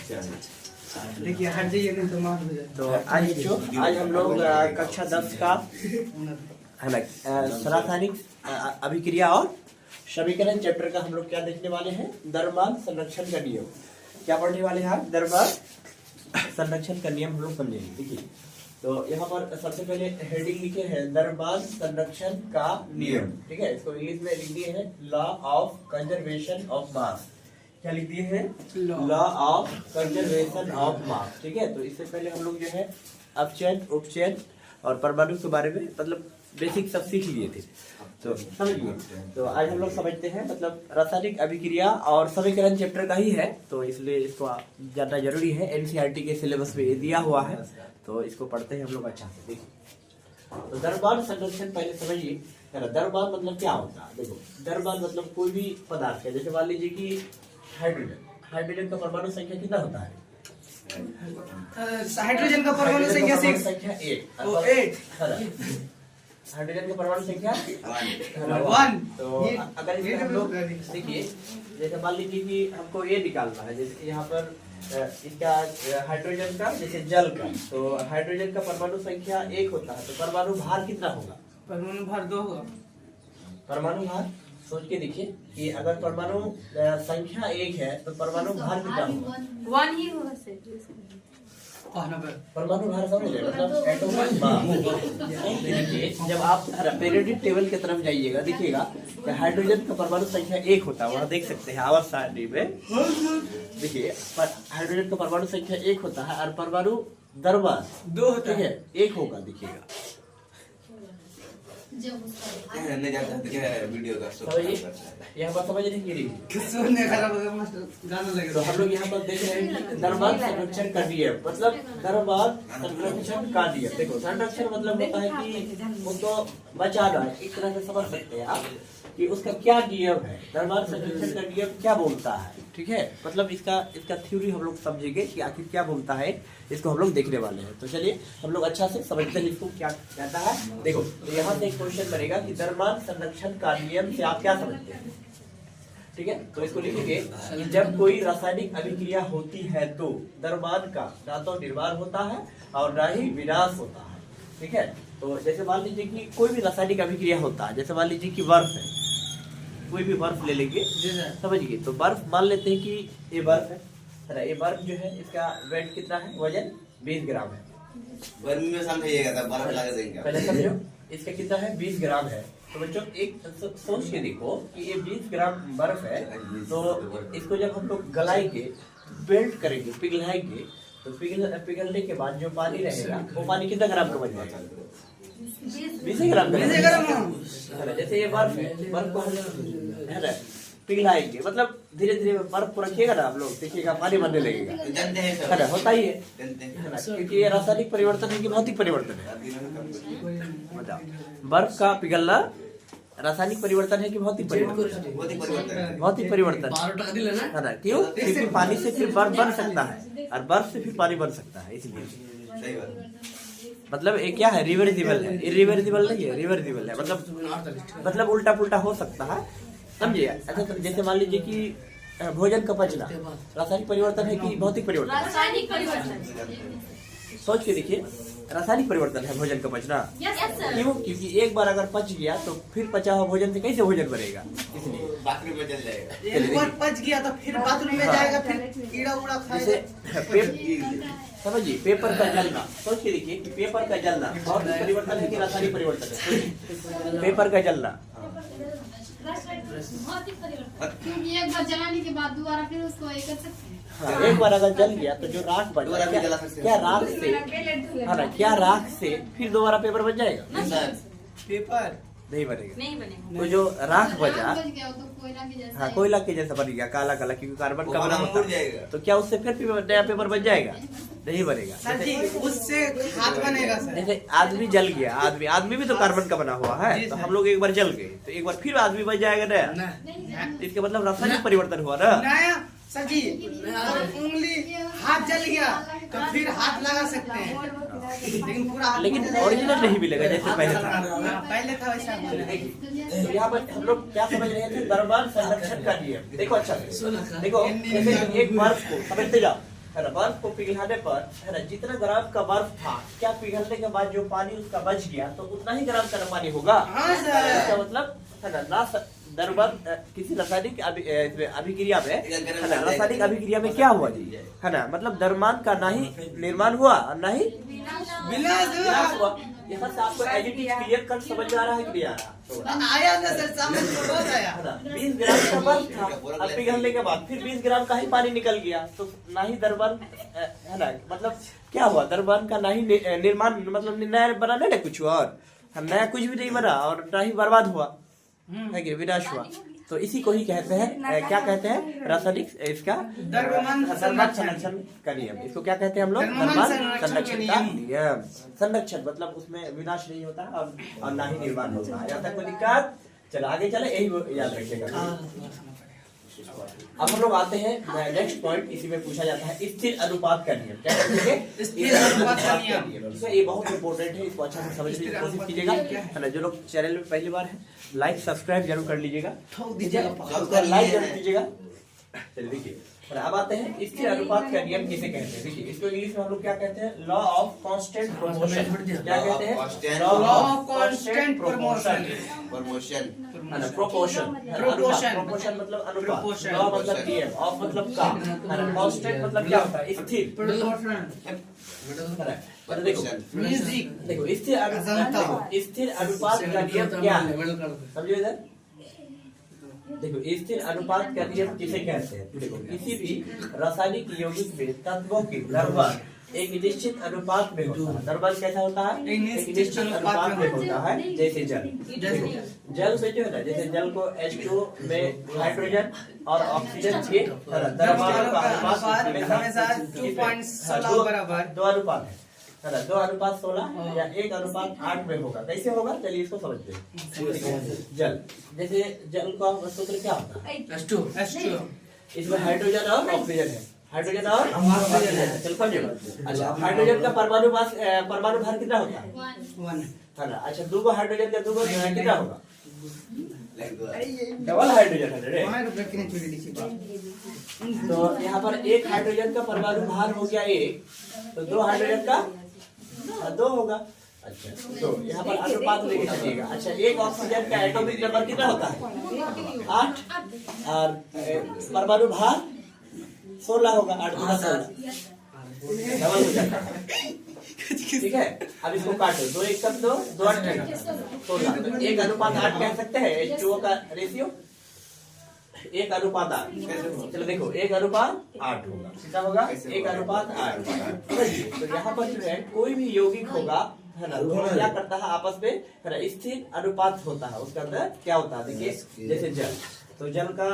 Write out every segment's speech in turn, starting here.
देखिए हट जाइए नहीं तो मार हो जाए। तो आज हम लोग कक्षा 10 का है ना रासायनिक अभिक्रिया और समीकरण चैप्टर का हम लोग क्या देखने वाले हैं, द्रव्यमान संरक्षण का नियम। क्या पढ़ने वाले हैं आप? द्रव्यमान संरक्षण का नियम हम लोग समझेंगे। देखिए तो यहाँ पर सबसे पहले हेडिंग लिखे हैं द्रव्यमान संरक्षण का नियम। ठीक है, इसको इंग्लिश में लिख दिए हैं law of conservation of mass. क्या लिख दिए हैं? Law of conservation of mass. ठीक है, तो इससे पहले हम लोग जो है अपचयन उपचयन और परमाणु के बारे में मतलब बेसिक सब सीख लिए थे, तो समझिए। तो आज हम लोग समझते हैं मतलब रासायनिक अभिक्रिया और समीकरण चैप्टर का ही है, तो इसलिए इसको जानना जरूरी है। एनसीईआरटी के सिलेबस में ये दिया हुआ है, तो इसको पढ़ते हैं हम लोग अच्छा से। देखिए तो द्रव्यमान संरक्षण पहले समझिए। द्रव्यमान मतलब क्या होता है? देखो द्रव्यमान मतलब कोई भी पदार्थ है, जैसे मान लीजिए कि हाइड्रोजन का परमाणु संख्या कितना होता है? हाइड्रोजन का परमाणु संख्या 8। हाइड्रोजन का परमाणु संख्या 1। तो अगर इसमें हम लोग देखिए, जैसे मान लीजिए कि हमको ये निकालना है, जैसे कि यहाँ पर इसका हाइड्रोजन का जैसे जल का, तो हाइड्रोजन का परमाणु संख्या 1 होता है, तो परमाणु भार कितना होगा? परमाणु भार 2 होगा। परमाणु भार सोच के देखिए कि अगर परमाणु संख्या 1 है तो परमाणु भार कितना होगा? 1 ही होगा सर। परमाणु भार समझ रहे मतलब एटॉमिक मास। देखिए जब आप पीरियोडिक टेबल की तरफ जाइएगा देखिएगा कि हाइड्रोजन का परमाणु संख्या 1 होता है, वहाँ देख सकते हैं आवर्त सारणी में। देखिए हाइड्रोजन का परमाणु संख्या 1 होता है और परमाणु द्रव्यमान 2 होता है, 1 होगा। देखिएगा वीडियो का यहाँ पर समझ रहे हैं गाना लगे। तो हम लोग यहाँ पर देख रहे हैं कि द्रव्यमान संरक्षण का नियम मतलब द्रव्यमान संरक्षण का नियम। देखो संरक्षण मतलब होता है कि उसको बचाना है, एक तरह से समझ सकते हैं आप कि उसका क्या नियम है, द्रव्यमान संरक्षण का नियम क्या बोलता है। ठीक है, मतलब इसका थ्योरी हम लोग समझेंगे कि आखिर क्या बोलता है, इसको हम लोग देखने वाले हैं। तो चलिए हम लोग अच्छा से समझते हैं इसको क्या कहता है। देखो तो यहाँ से एक क्वेश्चन करेगा कि द्रव्यमान संरक्षण का नियम से आप क्या समझते हैं। ठीक है, तो इसको लिखेंगे कि जब कोई रासायनिक अभिक्रिया होती है तो द्रव्यमान का ना तो निर्माण होता है और ना ही विनाश होता है। ठीक है, तो जैसे मान लीजिए कि कोई भी रासायनिक अभिक्रिया होता है, जैसे मान लीजिए कि बर्फ है, कोई भी बर्फ ले लेंगे समझिए। तो बर्फ मान लेते हैं कि ये बर्फ है, ये बर्फ जो है इसका वेट कितना है, वजन 20 ग्राम है। गर्मी में समझिएगा तब बर्फ लगा देंगे। पहले समझो इसका कितना है, 20 ग्राम है। तो बच्चों एक सोच के देखो कि ये 20 ग्राम बर्फ है, तो इसको जब हम लोग गलाएंगे बेल्ट करेंगे पिघलाएंगे, तो पिघलने के बाद जो पानी रहेगा वो पानी कितना ग्राम का बन जाएगा? 20 ग्राम का। जैसे ये बर्फ है, बर्फ को है ना पिघलाएंगे, मतलब धीरे धीरे बर्फ को रखिएगा ना आप लोग, देखिएगा पानी बनने लगेगा, है ना, होता ही है ना, क्योंकि ये रासायनिक परिवर्तन है कि भौतिक परिवर्तन है? बताओ, बर्फ का पिघलना रासायनिक परिवर्तन है कि भौतिक परिवर्तन? भौतिक परिवर्तन है ना। क्यों? क्योंकि पानी से फिर बर्फ बन सकता है और बर्फ से फिर पानी बन सकता है, इसलिए मतलब ये क्या है, रिवर्सिबल है, इरिवर्सिबल नहीं है, रिवर्सिबल है, मतलब उल्टा पुल्टा हो सकता है, समझिए। अच्छा तो जैसे मान लीजिए कि भोजन का पचना रासायनिक परिवर्तन है कि भौतिक परिवर्तन? रासायनिक परिवर्तन। सोच के देखिए, रासायनिक परिवर्तन है भोजन का पचना। क्यों? क्योंकि एक बार अगर पच गया तो फिर पचा हुआ भोजन से कैसे भोजन बनेगा, इसलिए बाथरूम में चल जाएगा। एक बार पच गया तो फिर बाथरूम में जाएगा, फिर कीड़ा उड़ा खाएगा। समझिए पेपर का जलना, सोच के देखिए कि पेपर का जलना भौतिक परिवर्तन है कि रासायनिक परिवर्तन है? पेपर का जलना भौतिक परिवर्तन, क्योंकि एक बार जलाने के बाद दोबारा फिर उसको ये कर सकते हैं। हाँ, एक बार अगर जल गया तो जो राख बन जाएगा, क्या राख से, है ना, क्या राख से फिर दोबारा पेपर बन जाएगा? पेपर नहीं बनेगा। नहीं बनेगा। तो जो राख बचा, बच गया तो कोयला के जैसा। हाँ कोयला के जैसा बन गया, काला काला, क्योंकि कार्बन का बना होता है, जाएगा। तो क्या उससे फिर नया पेपर बन जाएगा? नहीं बनेगा। सर जी उससे हाथ बनेगा सर। जैसे आदमी जल गया, आदमी भी तो कार्बन का बना हुआ है, तो हम लोग एक बार जल गए तो एक बार फिर आदमी बन जाएगा नया, इसके मतलब रासायनिक परिवर्तन हुआ ना। नया सर जी उंगली हाथ जल गया तो फिर हाथ लगा सकते हैं, लेकिन पूरा हाथ लेकिन ओरिजिनल नहीं मिलेगा जैसे पहले था। पहले था वैसा। तो यहाँ पर हम लोग क्या समझ रहे थे, द्रव्यमान संरक्षण का नियम। देखो अच्छा से देखो, जैसे एक बर्फ को समझते जाओ, है ना, बर्फ को पिघलाने पर है ना, जितना ग्राम का बर्फ था, क्या पिघलने के बाद जो पानी उसका बच गया तो उतना ही ग्राम का पानी होगा। हाँ सर। इसका मतलब है ना, दरबार किसी रासायनिक अभिक्रिया में है ना, रासायनिक अभिक्रिया में क्या हुआ जी, है ना, मतलब द्रव्यमान का ना ही निर्माण हुआ और ना ही विनाश हुआ। यहाँ से आपको एडिटिव क्लियर कर समझ में आ रहा है कि नहीं आ रहा? आया ना सर, समझ में बहुत आया। 20 ग्राम का बर्फ था, अब पिघलने के बाद फिर 20 ग्राम का ही पानी निकल गया, तो ना ही द्रव्यमान है ना, मतलब क्या हुआ, द्रव्यमान का ना ही निर्माण, मतलब नया बना नहीं, कुछ और नया कुछ भी नहीं बना और ना ही बर्बाद हुआ, है कि विनाश हुआ। तो इसी को ही कहते हैं, क्या कहते हैं, रासायनिक इसका द्रव्यमान संरक्षण का नियम। इसको क्या कहते हैं हम लोग, द्रव्यमान संरक्षण का नियम। संरक्षण मतलब उसमें विनाश नहीं होता और ना ही निर्माण होता है। यहाँ तक कोई दिक्कत? चलो आगे चले, यही याद रखिएगा। अब हम लोग आते हैं नेक्स्ट पॉइंट, इसी में पूछा जाता है स्थिर अनुपात का नियम। क्या कहते हैं? स्थिर अनुपात का नियम। ये बहुत इंपॉर्टेंट है, इसको अच्छा से समझने की कोशिश कीजिएगा, है ना। जो लोग चैनल में पहली बार है, लाइक सब्सक्राइब जरूर कर लीजिएगा, लाइक जरूर कीजिएगा। चलिए देखिए, अब आते हैं स्थिर अनुपात का नियम किसे कहते हैं। देखिए, इसको इंग्लिश में हम लोग क्या कहते हैं, लॉ ऑफ कांस्टेंट प्रोपोर्शन। क्या कहते हैं? Law of constant proportion. Proportion मतलब अनुपात, लॉ मतलब नियम, ऑफ मतलब का, कांस्टेंट मतलब क्या होता है, स्थिर। देखो स्थिर अनुपात का नियम क्या है, समझिए इधर। देखो स्थिर अनुपात का नियम किसे कहते हैं। देखो किसी भी रासायनिक यौगिक में तत्वों की द्रव्यमान एक निश्चित अनुपात में होता है। द्रव्यमान कैसा होता है, एक निश्चित अनुपात में होता है। जैसे जल, जल में जो है ना, जैसे जल को H2 में हाइड्रोजन और ऑक्सीजन के द्रव्यमान का अनुपात हमेशा 2.16 बराबर 2 अनुपात है ना, 2 अनुपात 16 या 1 अनुपात 8 में होगा। कैसे होगा, चलिए इसको समझते हैं। जल, जैसे जल का सूत्र क्या होता है, H2। इसमें हाइड्रोजन और ऑक्सीजन है, हाइड्रोजन और ऑक्सीजन है। चल समझिए। अच्छा, हाइड्रोजन का परमाणु भार कितना होता है, 1 है ना। अच्छा, 2 हाइड्रोजन का 2 कितना होगा, डबल हाइड्रोजन है। तो यहाँ पर 1 हाइड्रोजन का परमाणु भार हो गया 1, तो 2 हाइड्रोजन का 2 होगा। अच्छा, तो यहाँ पर अनुपात लेके चलिएगा। अच्छा, 1 ऑक्सीजन का एटॉमिक नंबर कितना होता है, 8, और परमाणु भार 16 होगा, 8 गुना 16 डबल हो जाता है। ठीक है, अब इसको काटो, 2 1 कब 2 2 8 16, तो 1 अनुपात 8 कह सकते हैं। H2O का रेशियो 1 अनुपात 8। चलो देखो, 1 अनुपात 8 होगा, कितना होगा, 1 अनुपात 8। तो यहाँ पर जो है कोई भी यौगिक होगा, है ना, तो क्या करता है आपस में, है ना, स्थिर अनुपात होता है। उसके अंदर क्या होता है, देखिए जैसे जल, तो जल का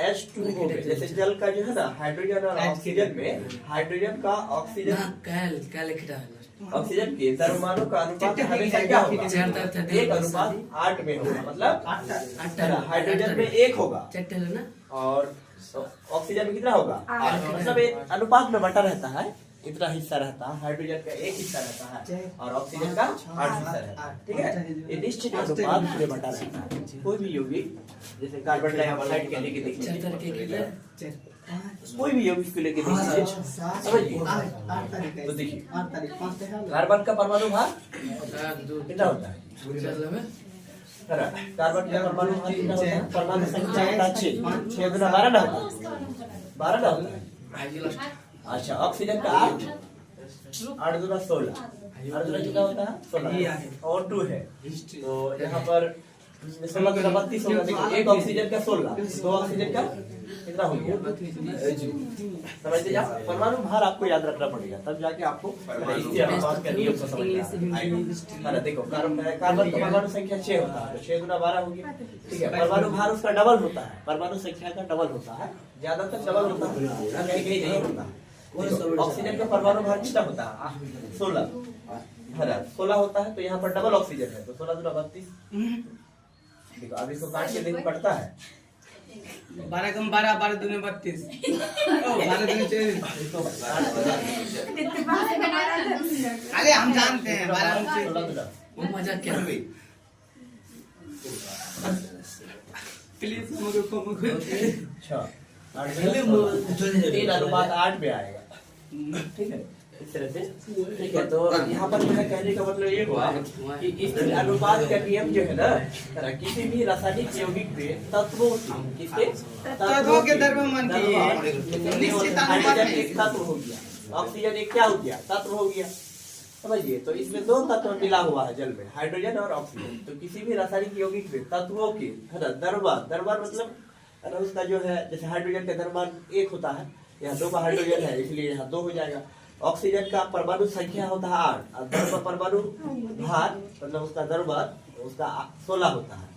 H2 हो गया। जैसे जल का जो है ना, हाइड्रोजन और ऑक्सीजन में, हाइड्रोजन का ऑक्सीजन के परमाणु का अनुपात हमेशा क्या होगा, 1 अनुपात 8 में होगा। मतलब हाइड्रोजन में 1 होगा और ऑक्सीजन में कितना होगा, 8। मतलब एक अनुपात में बटा रहता है, इतना हिस्सा रहता है, हाइड्रोजन का 1 हिस्सा रहता है और ऑक्सीजन का 8 हिस्सा रहता है। ठीक है, ये निश्चित अनुपात में बटा रहता है। कोई भी यौगिक, जैसे कार्बन डाइऑक्साइड के लेके देखिए, कोई भी यौगिक को लेके देखिए, समझिए। तो देखिए, कार्बन का परमाणु भार कितना होता है, कार्बन का परमाणु भार कितना होता है, परमाणु संख्या होता है 6 गुना 12 ना होता है, 12 ना होता है। अच्छा, ऑक्सीजन का 8 गुना 16, 8 गुना कितना होता है, 16 और 2 है, तो यहाँ पर 16 गुना 32 होगा। देखो, 1 ऑक्सीजन का 16, 2 ऑक्सीजन का कितना हो गया, समझते जाओ। परमाणु भार आपको याद रखना पड़ेगा, तब जाके आपको स्थिर अनुपात का नियम को समझ आएगा। देखो, कार्बन का परमाणु संख्या 6 होता है, 6 गुना 12 हो गया। ठीक है, परमाणु भार उसका डबल होता है, परमाणु संख्या का डबल होता है, ज्यादातर डबल होता है, कहीं कहीं नहीं होता। ऑक्सीजन का परमाणु भार कितना होता है, 16 है ना, 16 होता है, तो यहाँ पर डबल ऑक्सीजन है, तो 16 गुना 32। देखो, अब इसको काट के देखो, कटता है 12 कम 12, 12 दूनी 32, 12 दूनी 24। अरे हम जानते हैं 12 मजा क्या, प्लीज। अच्छा, 3:8 में आएगा। ठीक है, इस तरह से। ठीक है, तो यहाँ पर मेरा कहने का मतलब ये हुआ कि इस अनुपात का नियम जो है ना, किसी भी रासायनिक यौगिक में तत्वों की, किसके तत्वों के द्रव्यमान की निश्चित अनुपात हाइड्रोजन में। एक तत्व हो गया, ऑक्सीजन एक क्या हो गया, तत्व हो गया, समझिए। तो इसमें दो तत्व मिला हुआ है जल में, हाइड्रोजन और ऑक्सीजन। तो किसी भी रासायनिक यौगिक में तत्वों के है ना द्रव्यमान मतलब है ना, उसका जो है, जैसे हाइड्रोजन का द्रव्यमान 1 होता है, यहाँ 2 का हाइड्रोजन है इसलिए यहाँ 2 हो जाएगा। ऑक्सीजन का परमाणु संख्या होता है 8 और द्रव्य परमाणु भार मतलब उसका द्रव्यमान उसका 16 होता है।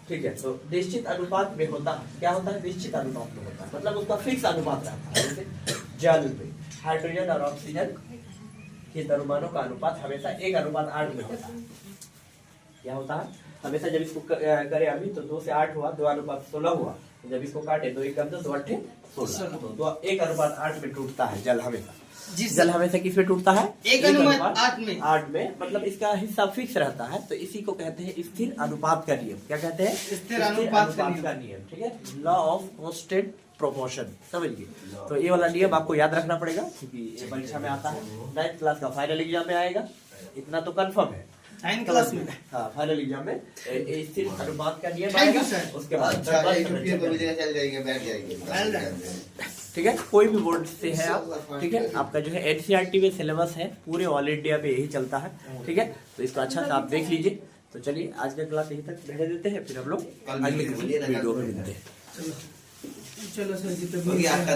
ठीक है, तो निश्चित अनुपात में होता है, क्या होता है, निश्चित अनुपात में होता है, मतलब उसका फिक्स अनुपात रहता है। जैसे जल में हाइड्रोजन और ऑक्सीजन के द्रव्यमानों का अनुपात हमेशा 1:8 में होता है। क्या होता है हमेशा, जब इसको करे अभी तो 2 से 8 हुआ, 2:16 हुआ, जब इसको काटे 2 1 2 2 8 16, तो 1:8 में टूटता है जल हमेशा। जल हमेशा किस में टूटता है, 1:8 में। 8 में, मतलब इसका हिस्सा फिक्स रहता है। तो इसी को कहते हैं स्थिर अनुपात का नियम। क्या कहते हैं, स्थिर अनुपात का नियम। ठीक है, लॉ ऑफ कांस्टेंट प्रोपोर्शन, समझिए। तो ये वाला नियम आपको याद रखना पड़ेगा क्योंकि ये परीक्षा में आता है, 9th क्लास का फाइनल एग्जाम में आएगा, इतना तो कंफर्म है। 9th क्लास में, हाँ, फाइनल एग्जाम में स्थिर अनुपात का नियम Thank you, आएगा। sir। उसके बाद अच्छा, एक रुपये को भी लेकर चल जाएंगे, बैठ जाएंगे। ठीक है, कोई भी बोर्ड से है आप, ठीक है, आपका जो है NCERT में सिलेबस है, पूरे ऑल इंडिया पे यही चलता है। ठीक है, तो इसको अच्छा से आप देख लीजिए। तो चलिए आज का क्लास यहीं तक भेज देते हैं, फिर हम लोग अगले वीडियो में मिलते हैं। चलो सर जी, तो आपका